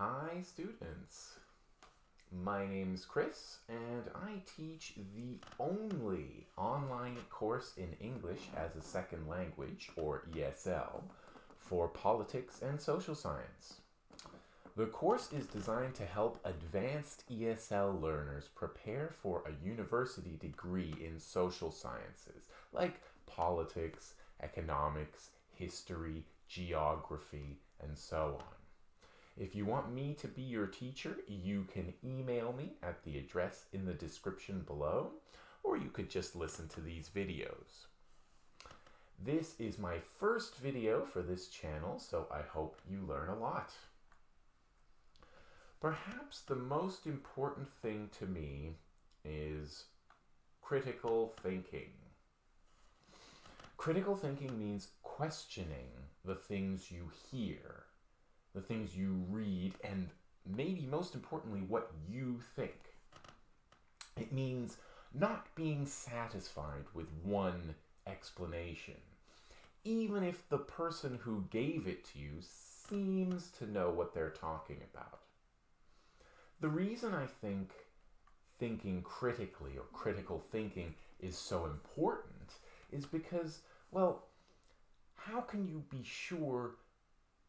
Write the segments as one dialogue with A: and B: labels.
A: Hi students, my name's Chris and I teach the only online course in English as a second language, or ESL, for politics and social science. The course is designed to help advanced ESL learners prepare for a university degree in social sciences like politics, economics, history, geography, and so on. If you want me to be your teacher, you can email me at the address in the description below, or you could just listen to these videos. This is my first video for this channel, so I hope you learn a lot. Perhaps the most important thing to me is critical thinking. Critical thinking means questioning the things you hear, the things you read, and maybe most importantly, what you think. It means not being satisfied with one explanation, even if the person who gave it to you seems to know what they're talking about. The reason I think thinking critically or critical thinking is so important is because, well, how can you be sure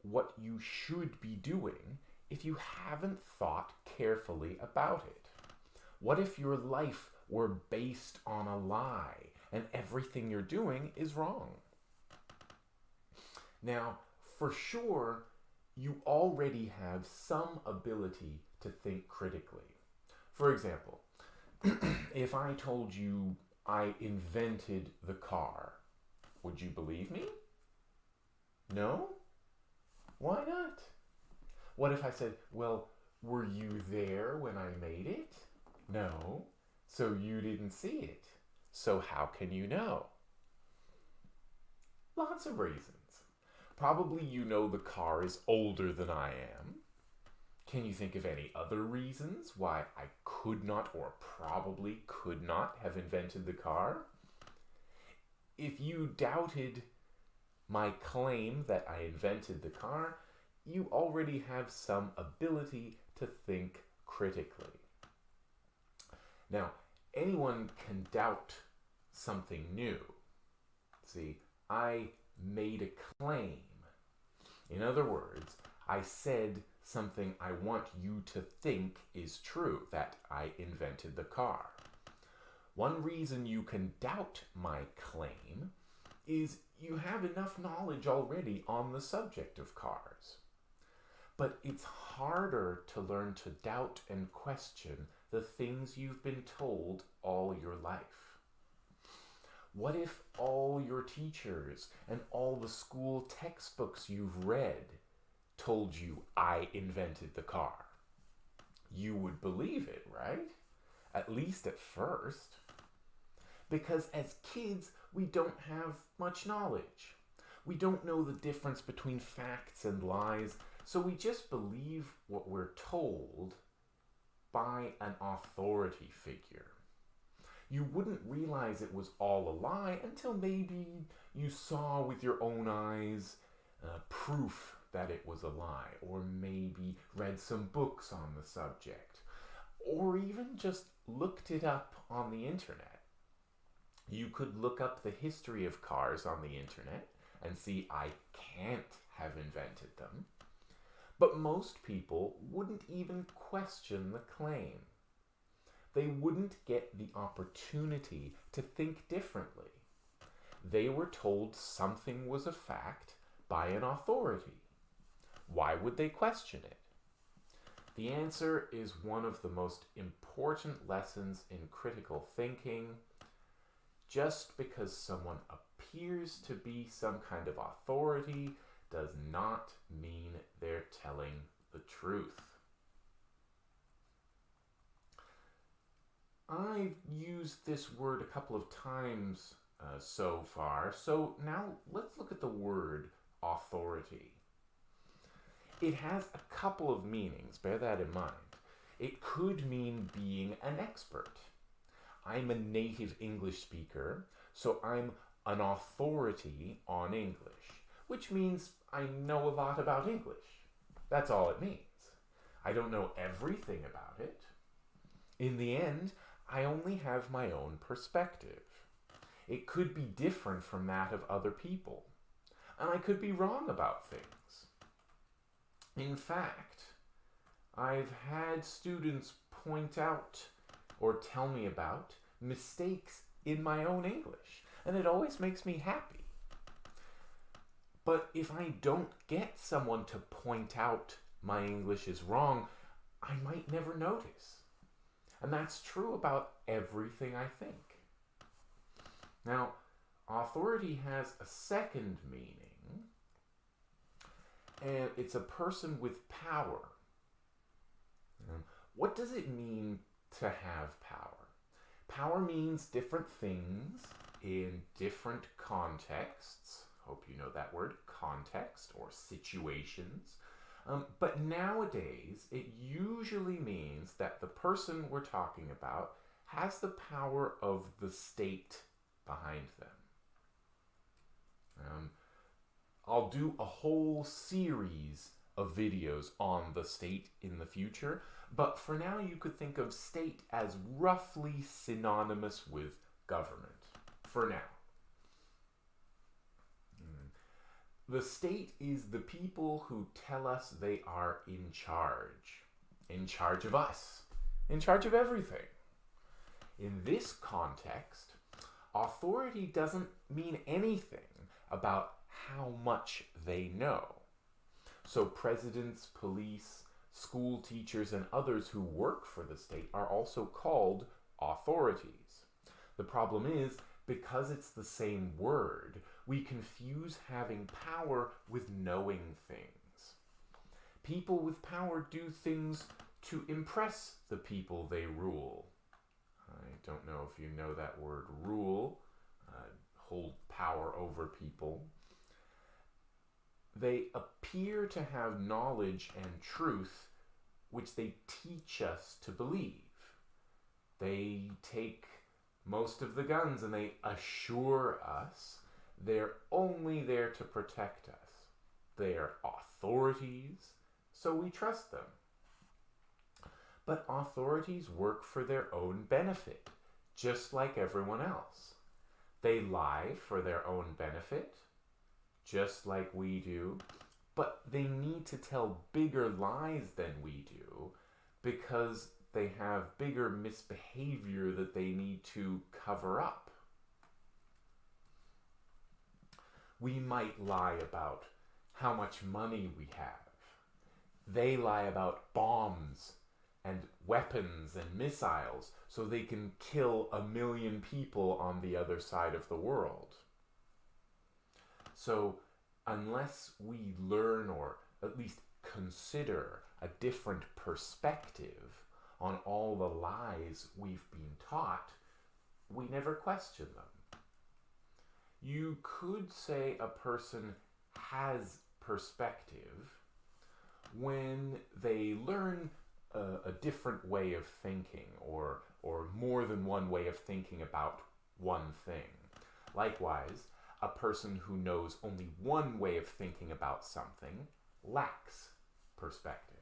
A: what you should be doing if you haven't thought carefully about it? What if your life were based on a lie and everything you're doing is wrong? Now, for sure, you already have some ability to think critically. For example, if I told you I invented the car, would you believe me? No? Why not? What if I said, well, were you there when I made it? No. So you didn't see it. So how can you know? Lots of reasons. Probably you know the car is older than I am. Can you think of any other reasons why I could not or probably could not have invented the car? If you doubted my claim that I invented the car, you already have some ability to think critically. Now, anyone can doubt something new. See, I made a claim. In other words, I said something I want you to think is true, that I invented the car. One reason you can doubt my claim is you have enough knowledge already on the subject of cars. But it's harder to learn to doubt and question the things you've been told all your life. What if all your teachers and all the school textbooks you've read told you I invented the car? You would believe it, right? At least at first. Because as kids, we don't have much knowledge. We don't know the difference between facts and lies, so we just believe what we're told by an authority figure. You wouldn't realize it was all a lie until maybe you saw with your own eyes proof that it was a lie, or maybe read some books on the subject, or even just looked it up on the internet. You could look up the history of cars on the internet and see I can't have invented them. But most people wouldn't even question the claim. They wouldn't get the opportunity to think differently. They were told something was a fact by an authority. Why would they question it? The answer is one of the most important lessons in critical thinking. Just because someone appears to be some kind of authority does not mean they're telling the truth. I've used this word a couple of times so far, so now let's look at the word authority. It has a couple of meanings, bear that in mind. It could mean being an expert. I'm a native English speaker, so I'm an authority on English, which means I know a lot about English. That's all it means. I don't know everything about it. In the end, I only have my own perspective. It could be different from that of other people, and I could be wrong about things. In fact, I've had students point out or tell me about mistakes in my own English, and it always makes me happy. But if I don't get someone to point out my English is wrong, I might never notice. And that's true about everything I think. Now, authority has a second meaning, and it's a person with power. What does it mean to have power? Power means different things in different contexts. Hope you know that word, context or situations. But nowadays, it usually means that the person we're talking about has the power of the state behind them. I'll do a whole series of videos on the state in the future, but for now you could think of state as roughly synonymous with government, for now. The state is the people who tell us they are in charge of us, in charge of everything. In this context, authority doesn't mean anything about how much they know. So presidents, police, school teachers, and others who work for the state are also called authorities. The problem is, because it's the same word, we confuse having power with knowing things. People with power do things to impress the people they rule. I don't know if you know that word, rule, hold power over people. They appear to have knowledge and truth which they teach us to believe. They take most of the guns and they assure us they're only there to protect us. They are authorities, so we trust them. But authorities work for their own benefit, just like everyone else. They lie for their own benefit, just like we do, but they need to tell bigger lies than we do because they have bigger misbehavior that they need to cover up. We might lie about how much money we have. They lie about bombs and weapons and missiles so they can kill 1 million people on the other side of the world. So unless we learn or at least consider a different perspective on all the lies we've been taught, we never question them. You could say a person has perspective when they learn a different way of thinking or more than one way of thinking about one thing. Likewise, a person who knows only one way of thinking about something lacks perspective.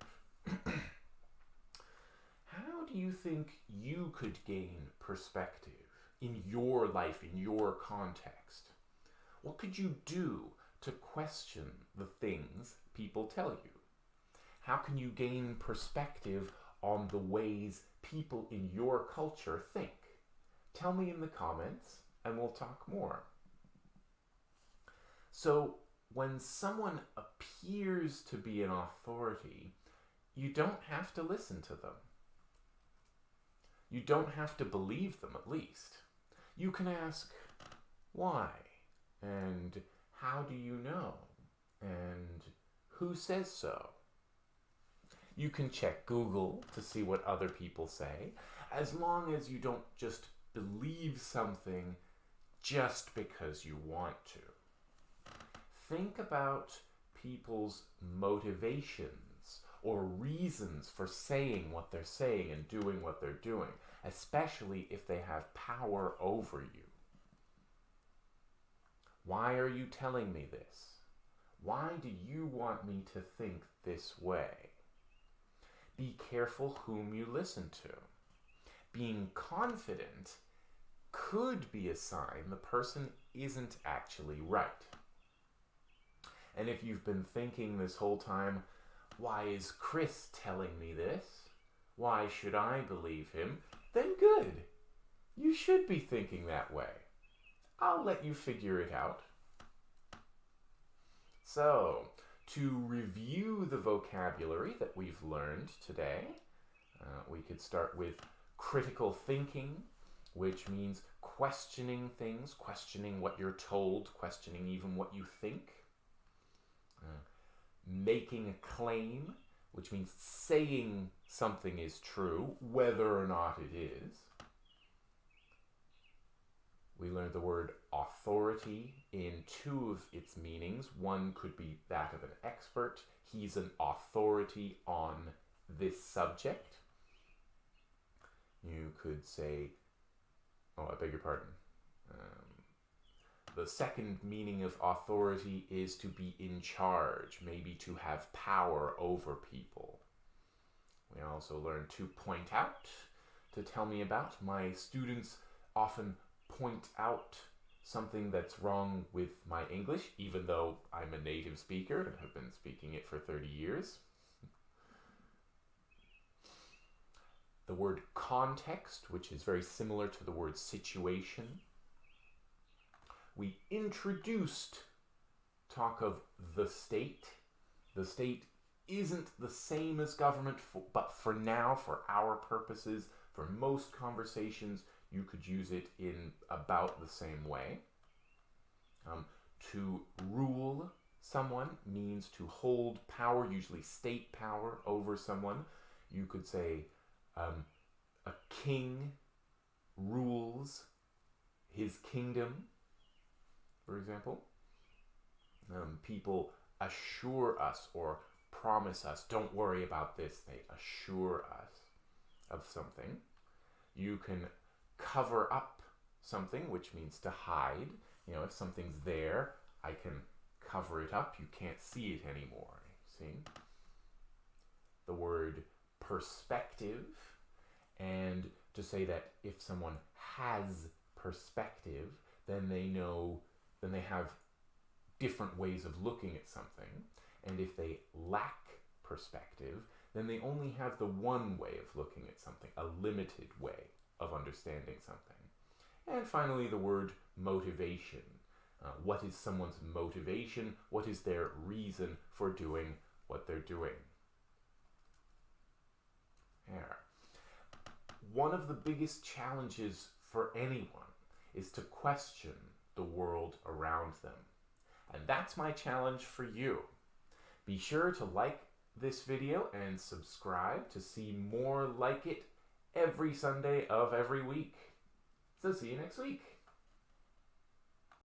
A: How do you think you could gain perspective in your life, in your context? What could you do to question the things people tell you? How can you gain perspective on the ways people in your culture think? Tell me in the comments and we'll talk more. So, when someone appears to be an authority, you don't have to listen to them. You don't have to believe them, at least. You can ask, why? And how do you know? And who says so? You can check Google to see what other people say, as long as you don't just believe something just because you want to. Think about people's motivations or reasons for saying what they're saying and doing what they're doing, especially if they have power over you. Why are you telling me this? Why do you want me to think this way? Be careful whom you listen to. Being confident could be a sign the person isn't actually right. And if you've been thinking this whole time, why is Chris telling me this? Why should I believe him? Then good. You should be thinking that way. I'll let you figure it out. So, to review the vocabulary that we've learned today, we could start with critical thinking, which means questioning things, questioning what you're told, questioning even what you think. Making a claim, which means saying something is true, whether or not it is. We learned the word authority in two of its meanings. One could be that of an expert. He's an authority on this subject. You could say, I beg your pardon. The second meaning of authority is to be in charge, maybe to have power over people. We also learned to point out, to tell me about. My students often point out something that's wrong with my English, even though I'm a native speaker and have been speaking it for 30 years. The word context, which is very similar to the word situation. We introduced talk of the state. The state isn't the same as government, but for now, for our purposes, for most conversations, you could use it in about the same way. To rule someone means to hold power, usually state power, over someone. You could say a king rules his kingdom, for example. People assure us or promise us, don't worry about this. They assure us of something. You can cover up something, which means to hide. If something's there, I can cover it up. You can't see it anymore. See? The word perspective, and to say that if someone has perspective, then they have different ways of looking at something. And if they lack perspective, then they only have the one way of looking at something, a limited way of understanding something. And finally, the word motivation. What is someone's motivation? What is their reason for doing what they're doing? There. One of the biggest challenges for anyone is to question the world around them. And that's my challenge for you. Be sure to like this video and subscribe to see more like it every Sunday of every week. So see you next week.